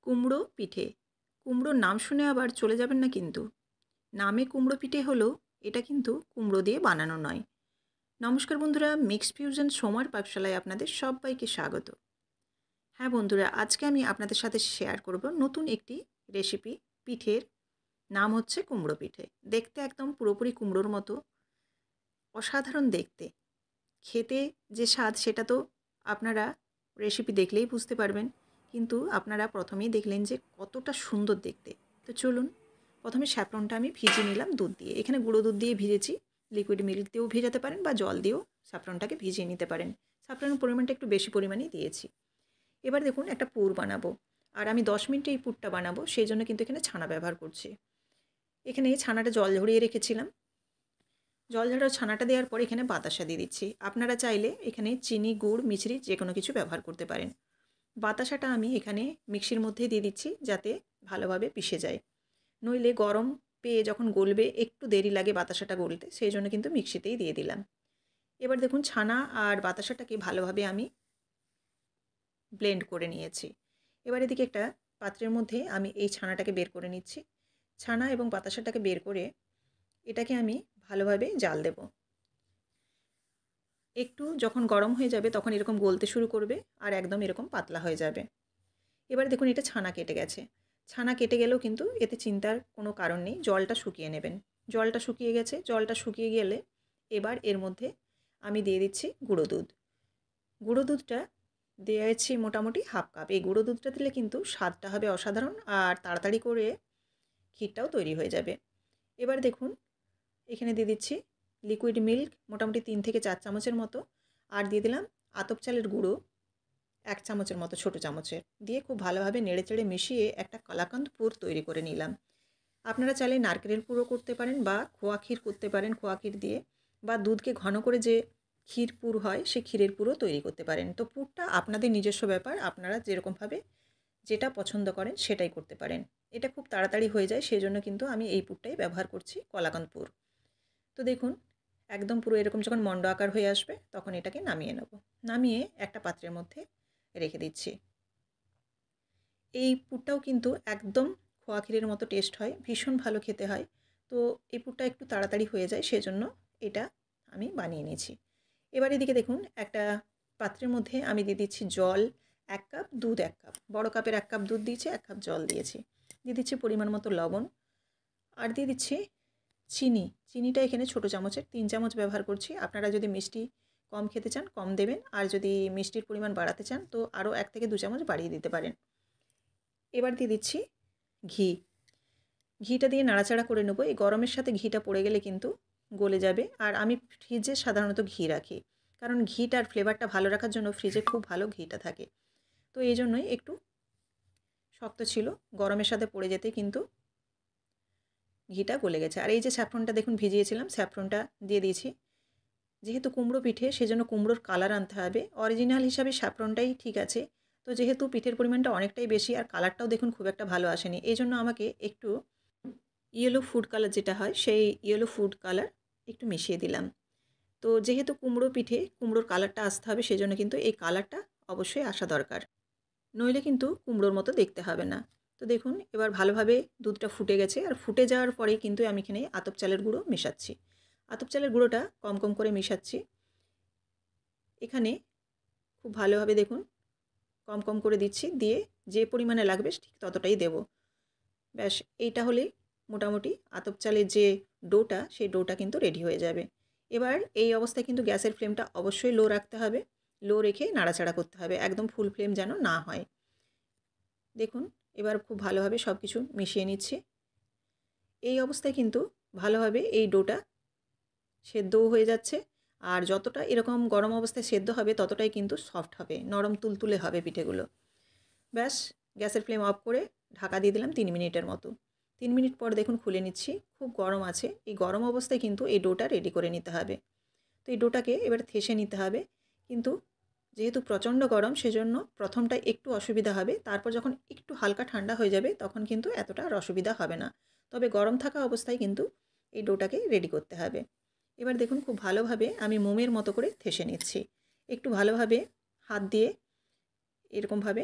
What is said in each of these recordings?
কুমড়ো পিঠে। কুমড়োর নাম শুনে আবার চলে যাবেন না কিন্তু। নামে কুমড়ো পিঠে হলেও এটা কিন্তু কুমড়ো দিয়ে বানানো নয়। নমস্কার বন্ধুরা, মিক্সড ফিউশন সোমার পাকশালায় আপনাদের সবাইকে স্বাগত। হ্যাঁ বন্ধুরা, আজকে আমি আপনাদের সাথে শেয়ার করব নতুন একটি রেসিপি পিঠের। নাম হচ্ছে কুমড়ো পিঠে। দেখতে একদম পুরোপুরি কুমড়োর মতো, অসাধারণ দেখতে। খেতে যে স্বাদ সেটা তো আপনারা রেসিপি দেখলেই বুঝতে পারবেন, কিন্তু আপনারা প্রথমেই দেখলেন যে কতটা সুন্দর দেখতে। তো চলুন, প্রথমে স্যাফরনটা আমি ভিজিয়ে নিলাম দুধ দিয়ে। এখানে গুঁড়ো দুধ দিয়ে ভিজেছি, লিকুইড মিল্ক দিয়েও ভেজাতে পারেন বা জল দিয়েও স্যাফরনটাকে ভিজিয়ে নিতে পারেন। স্যাফরনের পরিমাণটা একটু বেশি পরিমাণেই দিয়েছি। এবার দেখুন, একটা পুর বানাবো, আর আমি 10 মিনিটে এই পুরটা বানাবো, সেই জন্য কিন্তু এখানে ছানা ব্যবহার করছি। এখানে ছানাটা জল ঝরিয়ে রেখেছিলাম। জল ঝরা ছানাটা দেওয়ার পর এখানে বাতাসা দিয়ে দিচ্ছি। আপনারা চাইলে এখানে চিনি, গুড়, মিছরি যে কোনো কিছু ব্যবহার করতে পারেন। বাতাসাটা আমি এখানে মিক্সির মধ্যে দিয়ে দিচ্ছি যাতে ভালোভাবে পিষে যায়। নইলে গরম পেয়ে যখন গলবে একটু দেরি লাগে বাতাসাটা গলতে, সেই জন্য কিন্তু মিক্সিতেই দিয়ে দিলাম। এবার দেখুন, ছানা আর বাতাসাটাকে ভালোভাবে আমি ব্লেন্ড করে নিয়েছি। এবার এদিকে একটা পাত্রের মধ্যে আমি এই ছানাটাকে বের করে নিচ্ছি। ছানা এবং বাতাসাটাকে বের করে এটাকে আমি ভালোভাবে জাল দেব। একটু যখন গরম হয়ে যাবে তখন এরকম গলতে শুরু করবে আর একদম এরকম পাতলা হয়ে যাবে। এবার দেখুন, এটা ছানা কেটে গেছে। ছানা কেটে গেলেও কিন্তু এতে চিন্তার কোনো কারণ নেই, জলটা শুকিয়ে নেবেন। জলটা শুকিয়ে গেছে। জলটা শুকিয়ে গেলে এবার এর মধ্যে আমি দিয়ে দিচ্ছি গুঁড়ো দুধ। গুঁড়ো দুধটা দিয়েছি মোটামুটি হাফ কাপ। এই গুঁড়ো দুধটা দিলে কিন্তু স্বাদটা হবে অসাধারণ, আর তাড়াতাড়ি করে ক্ষীরটাও তৈরি হয়ে যাবে। এবার দেখুন, এখানে দিয়ে দিচ্ছি লিকুইড মিল্ক মোটামুটি 3 থেকে 4 চামচের মতো, আর দিয়ে দিলাম আতপ চালের গুঁড়ো 1 চামচের মতো, ছোটো চামচের। দিয়ে খুব ভালোভাবে নেড়েচেড়ে মিশিয়ে একটা কালাকাঁদ পুর তৈরি করে নিলাম। আপনারা চাইলে নারকেলের পুরও করতে পারেন বা খোয়া ক্ষীর করতে পারেন, খোয়া ক্ষীর দিয়ে, বা দুধকে ঘন করে যে ক্ষীর পুর হয় সেই ক্ষীরের পুরও তৈরি করতে পারেন। তো পুরটা আপনাদের নিজস্ব ব্যাপার, আপনারা যেরকমভাবে যেটা পছন্দ করেন সেটাই করতে পারেন। এটা খুব তাড়াতাড়ি হয়ে যায়, সেজন্য কিন্তু আমি এই পুরটাই ব্যবহার করছি, কলাকাঁদ পুর। তো দেখুন, একদম পুরো এরকম যখন মণ্ড আকার হয়ে আসবে তখন এটাকে নামিয়ে নেব। নামিয়ে একটা পাত্রের মধ্যে রেখে দিচ্ছি। এই পুরটাও কিন্তু একদম খোয়া ক্ষীরের মতো টেস্ট হয়, ভীষণ ভালো খেতে হয়। তো এই পুরটা একটু তাড়াতাড়ি হয়ে যায়, সেজন্য এটা আমি বানিয়ে নিয়েছি। এবার এদিকে দেখুন, একটা পাত্রের মধ্যে আমি দিয়ে দিচ্ছি জল 1 কাপ, দুধ 1 কাপ। বড় কাপের 1 কাপ দুধ দিয়েছি, 1 কাপ জল দিয়েছি। দিয়ে দিচ্ছি পরিমাণ মতো লবণ, আর দিয়ে দিচ্ছি চিনি। চিনিটা এখানে ছোটো চামচের 3 চামচ ব্যবহার করছি। আপনারা যদি মিষ্টি কম খেতে চান কম দেবেন, আর যদি মিষ্টির পরিমাণ বাড়াতে চান তো আরও 1 থেকে 2 চামচ বাড়িয়ে দিতে পারেন। এবার দিয়ে দিচ্ছি ঘি। ঘিটা দিয়ে নাড়াচাড়া করে নেবো। এই গরমের সাথে ঘিটা পড়ে গেলে কিন্তু গলে যাবে। আর আমি ফ্রিজে সাধারণত ঘি রাখি, কারণ ঘিটার ফ্লেভারটা ভালো রাখার জন্য ফ্রিজে খুব ভালো ঘিটা থাকে। তো এই জন্যই একটু শক্ত ছিল, গরমের সাথে পড়ে যেতে কিন্তু ঘিটা গলে গেছে। আর এই যে স্যাফরনটা দেখুন ভিজিয়েছিলাম, স্যাফরনটা দিয়ে দিয়েছি। যেহেতু কুমড়ো পিঠে সেজন্য কুমড়োর কালার আনতে হবে। অরিজিনাল হিসাবে স্যাফরনটাই ঠিক আছে। তো যেহেতু পিঠের পরিমাণটা অনেকটাই বেশি আর কালারটাও দেখুন খুব একটা ভালো আসেনি, এই জন্য আমাকে একটু ইয়েলো ফুড কালার যেটা হয় সেই ইয়েলো ফুড কালার একটু মিশিয়ে দিলাম। তো যেহেতু কুমড়ো পিঠে কুমড়োর কালারটা আসতে হবে, সেজন্য কিন্তু এই কালারটা অবশ্যই আসা দরকার, নইলে কিন্তু কুমড়োর মতো দেখতে হবে না। তো দেখুন, এবার ভালোভাবে দুধটা ফুটে গেছে, আর ফুটে যাওয়ার পরেই কিন্তু আমি এখানে আতপ চালের গুঁড়ো মেশাচ্ছি। আতপ চালের গুঁড়োটা কম কম করে মেশাচ্ছি এখানে। খুব ভালোভাবে দেখুন কম কম করে দিচ্ছি, দিয়ে যে পরিমাণে লাগবে ঠিক ততটাই দেব। ব্যাস, এইটা হলেই মোটামুটি আতপ চালের যে ডোটা সেই ডোটা কিন্তু রেডি হয়ে যাবে। এবার এই অবস্থায় কিন্তু গ্যাসের ফ্লেমটা অবশ্যই লো রাখতে হবে। লো রেখে নাড়াচাড়া করতে হবে, একদম ফুল ফ্লেম যেন না হয়। দেখুন, এবার খুব ভালোভাবে সব কিছু মিশিয়ে নিচ্ছি। এই অবস্থায় কিন্তু ভালোভাবে এই ডোটা সেদ্ধও হয়ে যাচ্ছে, আর যতটা এরকম গরম অবস্থায় সেদ্ধ হবে ততটাই কিন্তু সফট হবে, নরম তুলতুলে হবে পিঠেগুলো। ব্যাস, গ্যাসের ফ্লেম অফ করে ঢাকা দিয়ে দিলাম 3 মিনিটের মতো। 3 মিনিট পর দেখুন খুলে নিচ্ছি, খুব গরম আছে। এই গরম অবস্থায় কিন্তু এই ডোটা রেডি করে নিতে হবে। তো এই ডোটাকে এবার থেসে নিতে হবে, কিন্তু যেহেতু প্রচণ্ড গরম সেজন্য প্রথমটায় একটু অসুবিধা হবে, তারপর যখন একটু হালকা ঠান্ডা হয়ে যাবে তখন কিন্তু এতটা আর অসুবিধা হবে না। তবে গরম থাকা অবস্থায় কিন্তু এই ডোটাকে রেডি করতে হবে। এবার দেখুন, খুব ভালোভাবে আমি মোমের মতো করে থেসে নিচ্ছি। একটু ভালোভাবে হাত দিয়ে এরকমভাবে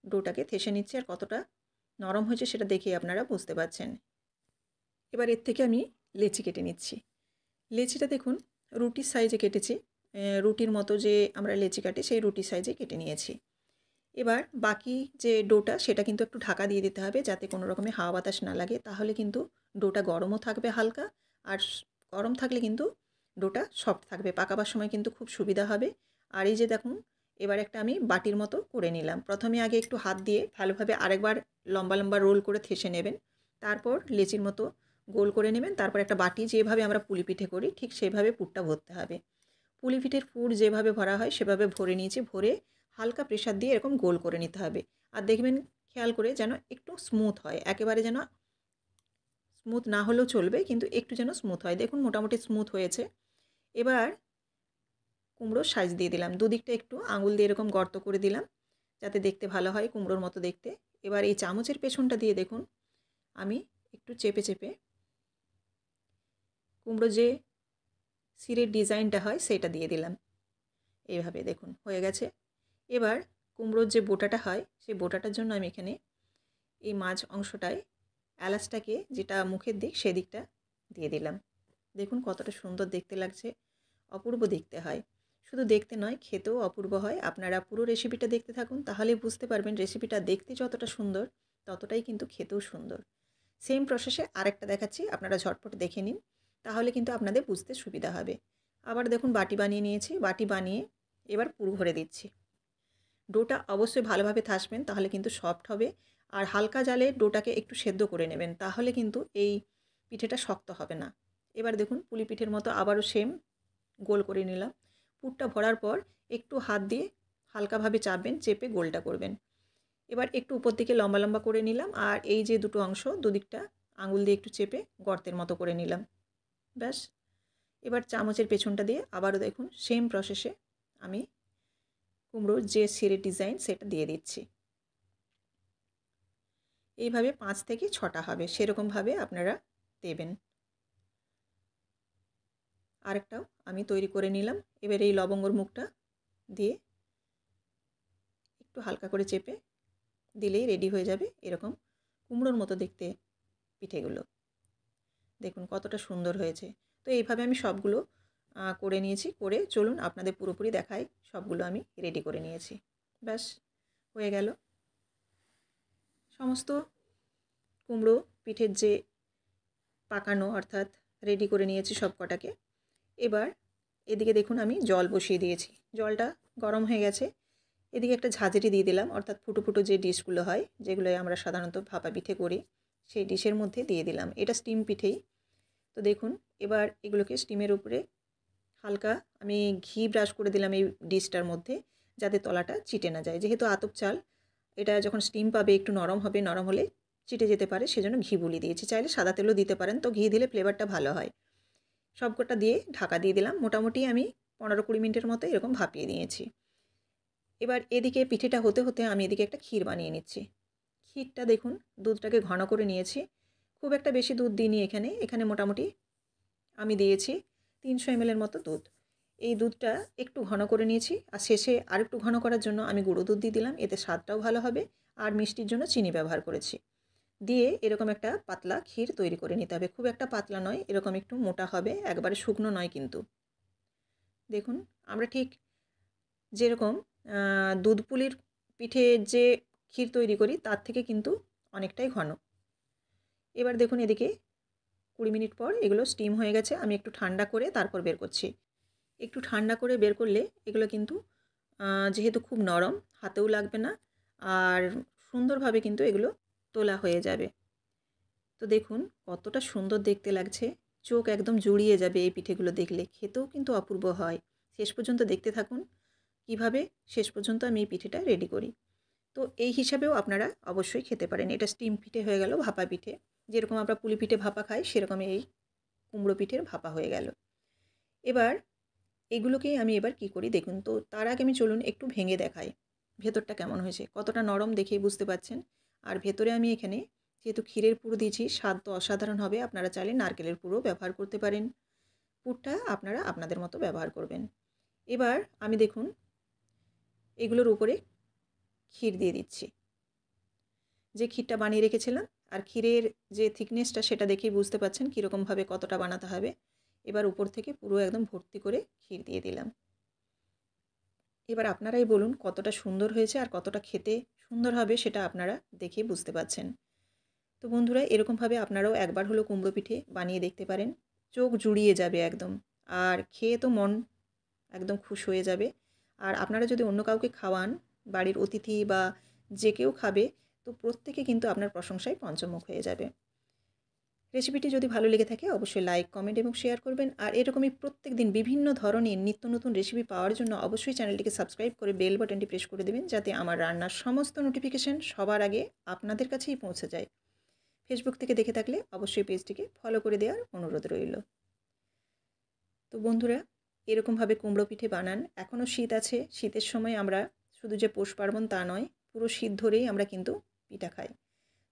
ডোটাকে থেসে নিচ্ছি, আর কতটা নরম হয়েছে সেটা দেখেই আপনারা বুঝতে পারছেন। এবার এর থেকে আমি লেচি কেটে নিচ্ছি। লেচিটা দেখুন রুটির সাইজে কেটেছি, রুটির মতো যে আমরা লেচি কাটি সেই রুটির সাইজে কেটে নিয়েছি। এবার বাকি যে ডোটা সেটা কিন্তু একটু ঢাকা দিয়ে দিতে হবে যাতে কোনো রকমের হাওয়া বাতাস না লাগে, তাহলে কিন্তু ডোটা গরমও থাকবে হালকা, আর গরম থাকলে কিন্তু ডোটা সফট থাকবে, পাকাবার সময় কিন্তু খুব সুবিধা হবে। আর এই যে দেখুন এবার একটা আমি বাটির মতো করে নিলাম। প্রথমে আগে একটু হাত দিয়ে ভালোভাবে আরেকবার লম্বা লম্বা রোল করে থেসে নেবেন, তারপর লেচির মতো গোল করে নেবেন, তারপর একটা বাটি যেভাবে আমরা পুলি পিঠে করি ঠিক সেভাবে পুরটা ভরতে হবে। পুলি পিঠের পুর যেভাবে ভরা হয় সেভাবে ভরে নিয়েছি, ভরে হালকা প্রেসার দিয়ে এরকম গোল করে নিতে হবে। আর দেখবেন খেয়াল করে যেন একটু স্মুথ হয়, একেবারে যেন স্মুথ না হলেও চলবে, কিন্তু একটু যেন স্মুথ হয়। দেখুন মোটামুটি স্মুথ হয়েছে। এবার কুমড়োর সাইজ দিয়ে দিলাম, দুদিকটা একটু আঙুল দিয়ে এরকম গর্ত করে দিলাম যাতে দেখতে ভালো হয়, কুমড়োর মতো দেখতে। এবার এই চামচের পেছনটা দিয়ে দেখুন আমি একটু চেপে চেপে কুমড়ো যে শিরের ডিজাইনটা হয় সেটা দিয়ে দিলাম। এইভাবে দেখুন হয়ে গেছে। এবার কুমড়োর যে বোটাটা হয় সেই বোটাটার জন্য আমি এখানে এই মাঝ অংশটায় এলাচটাকে যেটা মুখের দিক সেদিকটা দিয়ে দিলাম। দেখুন কতটা সুন্দর দেখতে লাগছে, অপূর্ব দেখতে হয়। শুধু দেখতে নয়, খেতেও অপূর্ব হয়। আপনারা পুরো রেসিপিটা দেখতে থাকুন, তাহলে বুঝতে পারবেন রেসিপিটা দেখতে যতটা সুন্দর ততটাই কিন্তু খেতেও সুন্দর। সেম প্রসেসে আরেকটা দেখাচ্ছি, আপনারা ঝটপট দেখে নিন, তাহলে কিন্তু আপনাদের বুঝতে সুবিধা হবে। আবার দেখুন বাটি বানিয়ে নিয়েছি, বাটি বানিয়ে এবার পুর ভরে দিচ্ছি। ডোটা অবশ্যই ভালোভাবে থাসবেন, তাহলে কিন্তু সফট হবে। আর হালকা জালে ডোটাকে একটু সেদ্ধ করে নেবেন, তাহলে কিন্তু এই পিঠেটা শক্ত হবে না। এবার দেখুন পুলি পিঠের মতো আবারও সেম গোল করে নিলাম। পুরটা ভরার পর একটু হাত দিয়ে হালকাভাবে চাপবেন, চেপে গোলটা করবেন। এবার একটু উপর দিকে লম্বা লম্বা করে নিলাম, আর এই যে দুটো অংশ দুদিকটা আঙুল দিয়ে একটু চেপে গর্তের মতো করে নিলাম। ব্যাস। এবার চামচের পেছনটা দিয়ে আবারও দেখুন সেম প্রসেসে আমি কুমড়োর যে শিরের ডিজাইন সেটা দিয়ে দিচ্ছি। এইভাবে 5 থেকে 6টা হবে, সেরকমভাবে আপনারা দেবেন। আরেকটাও আমি তৈরি করে নিলাম। এবার এই লবঙ্গর মুখটা দিয়ে একটু হালকা করে চেপে দিলেই রেডি হয়ে যাবে এরকম কুমড়োর মতো দেখতে পিঠেগুলো। দেখুন কতটা সুন্দর হয়েছে। তো এইভাবে আমি সবগুলো করে নিয়েছি, করে চলুন আপনাদের পুরোপুরি দেখাই। সবগুলো আমি রেডি করে নিয়েছি। ব্যাস হয়ে গেল। সমস্ত কুমড়ো পিঠের যে পাকানো অর্থাৎ রেডি করে নিয়েছি সব কটাকে। এবার এদিকে দেখুন আমি জল বসিয়ে দিয়েছি, জলটা গরম হয়ে গেছে। এদিকে একটা ঝাঁঝরি দিয়ে দিলাম, অর্থাৎ ফুটো ফুটো যে ডিশগুলো হয় যেগুলো আমরা সাধারণত ভাপা পিঠে করি সেই ডিশের মধ্যে দিয়ে দিলাম। এটা স্টিম পিঠেই। তো দেখুন এবার এগুলোকে স্টিমের উপরে হালকা আমি ঘি ব্রাশ করে দিলাম এই ডিশটার মধ্যে, যাতে তলাটা চিটে না যায়। যেহেতু আতপ চাল, এটা যখন স্টিম পাবে একটু নরম হবে, নরম হলে চিটে যেতে পারে, সেজন্য ঘি বুলিয়ে দিয়েছি। চাইলে সাদা তেলও দিতে পারেন, তো ঘি দিলে ফ্লেভারটা ভালো হয়। সবকটা দিয়ে ঢাকা দিয়ে দিলাম। মোটামুটি আমি 15-20 মিনিটের মতো এরকম ভাপিয়ে নিয়েছি। এবার এদিকে পিঠেটা হতে হতে আমি এদিকে একটা ক্ষীর বানিয়ে নিচ্ছি। ক্ষীরটা দেখুন দুধটাকে ঘন করে নিয়েছি, খুব একটা বেশি দুধ দিইনি এখানে। এখানে মোটামুটি আমি দিয়েছি 300 ml মতো দুধ। এই দুধটা একটু ঘন করে নিয়েছি, আর শেষে আরেকটু ঘন করার জন্য আমি গুঁড়ো দুধ দিয়ে দিলাম, এতে স্বাদটাও ভালো হবে। আর মিষ্টির জন্য চিনি ব্যবহার করেছি। দিয়ে এরকম একটা পাতলা ক্ষীর তৈরি করে নিতে হবে। খুব একটা পাতলা নয়, এরকম একটু মোটা হবে, একবারে শুকনো নয় কিন্তু। দেখুন আমরা ঠিক যেরকম দুধ পুলির পিঠে যে ক্ষীর তৈরি করি তার থেকে কিন্তু অনেকটাই ঘন। এবার দেখুন এদিকে 20 মিনিট পর এগুলো স্টিম হয়ে গেছে, আমি একটু ঠান্ডা করে তারপর বের করছি। একটু ঠান্ডা করে বের করলে এগুলো কিন্তু যেহেতু খুব নরম, হাতেও লাগবে না, আর সুন্দরভাবে কিন্তু এগুলো তোলা হয়ে যাবে। তো দেখুন কতটা সুন্দর দেখতে লাগছে, চোখ একদম জুড়িয়ে যাবে এই পিঠেগুলো দেখলে, খেতেও কিন্তু অপূর্ব হয়। শেষ পর্যন্ত দেখতে থাকুন কিভাবে শেষ পর্যন্ত আমি এই পিঠেটা রেডি করি। তো এই হিসাবেও আপনারা অবশ্যই খেতে পারেন। এটা স্টিম পিঠে হয়ে গেল, ভাপা পিঠে। যেরকম আমরা পুলি পিঠে ভাপা খাই সেরকম এই কুমড়ো পিঠের ভাপা হয়ে গেল। এবার এগুলোকেই আমি এবার কি করি দেখুন। তো তার আগে আমি চলুন একটু ভেঙে দেখাই ভেতরটা কেমন হয়েছে। কতটা নরম দেখেই বুঝতে পারছেন। আর ভেতরে আমি এখানে যেহেতু ক্ষীরের পুর দিয়েছি, স্বাদ তো অসাধারণ হবে। আপনারা চাইলে নারকেলের পুরও ব্যবহার করতে পারেন। পুরটা আপনারা আপনাদের মতো ব্যবহার করবেন। এবার আমি দেখুন এগুলোর উপরে ক্ষীর দিয়ে দিচ্ছি। যে ক্ষীরটা বানিয়ে রেখেছিলাম আর ক্ষীরের যে থিকনেসটা সেটা দেখেই বুঝতে পারছেন কীরকমভাবে কতটা বানাতে হবে। এবার উপর থেকে পুরো একদম ভর্তি করে ক্ষীর দিয়ে দিলাম। এবার আপনারাই বলুন কতটা সুন্দর হয়েছে আর কতটা খেতে সুন্দর হবে সেটা আপনারা দেখেই বুঝতে পারছেন। তো বন্ধুরা এরকমভাবে আপনারাও একবার হলো কুমড়ো পিঠে বানিয়ে দেখতে পারেন। চোখ জুড়িয়ে যাবে একদম। আর খেয়ে তো মন একদম খুশ হয়ে যাবে। আর আপনারা যদি অন্য কাউকে খাওয়ান, বাড়ির অতিথি বা যে কেউ খাবে, তো প্রত্যেকে কিন্তু আপনার প্রশংসায় পঞ্চমুখ হয়ে যাবে। রেসিপিটি যদি ভালো লেগে থাকে অবশ্যই লাইক, কমেন্ট এবং শেয়ার করবেন। আর এরকমই প্রত্যেকদিন বিভিন্ন ধরনের নিত্য নতুন রেসিপি পাওয়ার জন্য অবশ্যই চ্যানেলটিকে সাবস্ক্রাইব করে বেল বাটনটি প্রেস করে দেবেন, যাতে আমার রান্নার সমস্ত নোটিফিকেশন সবার আগে আপনাদের কাছেই পৌঁছে যায়। ফেসবুক থেকে দেখে থাকলে অবশ্যই পেজটিকে ফলো করে দেওয়ার অনুরোধ রইল। তো বন্ধুরা এরকমভাবে কুমড়ো পিঠে বানান। এখনও শীত আছে, শীতের সময় আমরা শুধু যে পৌষ পার্বণ তা নয়, পুরো শীত ধরেই আমরা কিন্তু পিঠা খাই।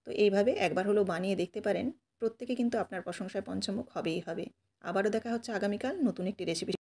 তো এইভাবে একবার হলেও বানিয়ে দেখতে পারেন, প্রত্যেকে কিন্তু আপনার প্রশংসায় পঞ্চমুখ হবেই হবে। আবারও দেখা হচ্ছে আগামীকাল নতুন একটি রেসিপি।